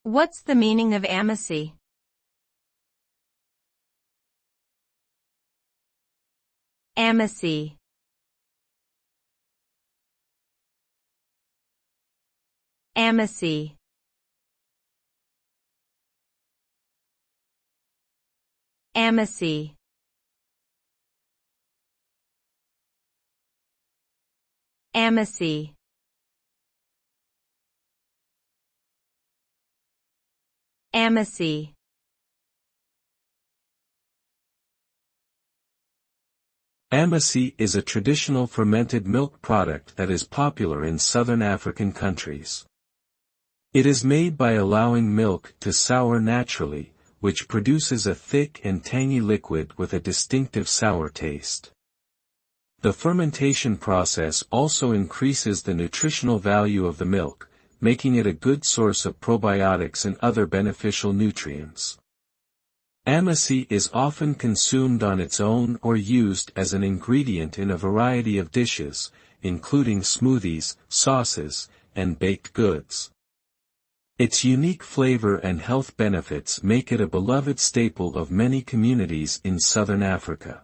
What's the meaning of amasi? Amasi. Amasi. Amasi. Amasi. Amasi. Amasi is a traditional fermented milk product that is popular in southern African countries. It is made by allowing milk to sour naturally, which produces a thick and tangy liquid with a distinctive sour taste. The fermentation process also increases the nutritional value of the milk, making it a good source of probiotics and other beneficial nutrients. Amasi is often consumed on its own or used as an ingredient in a variety of dishes, including smoothies, sauces, and baked goods. Its unique flavor and health benefits make it a beloved staple of many communities in southern Africa.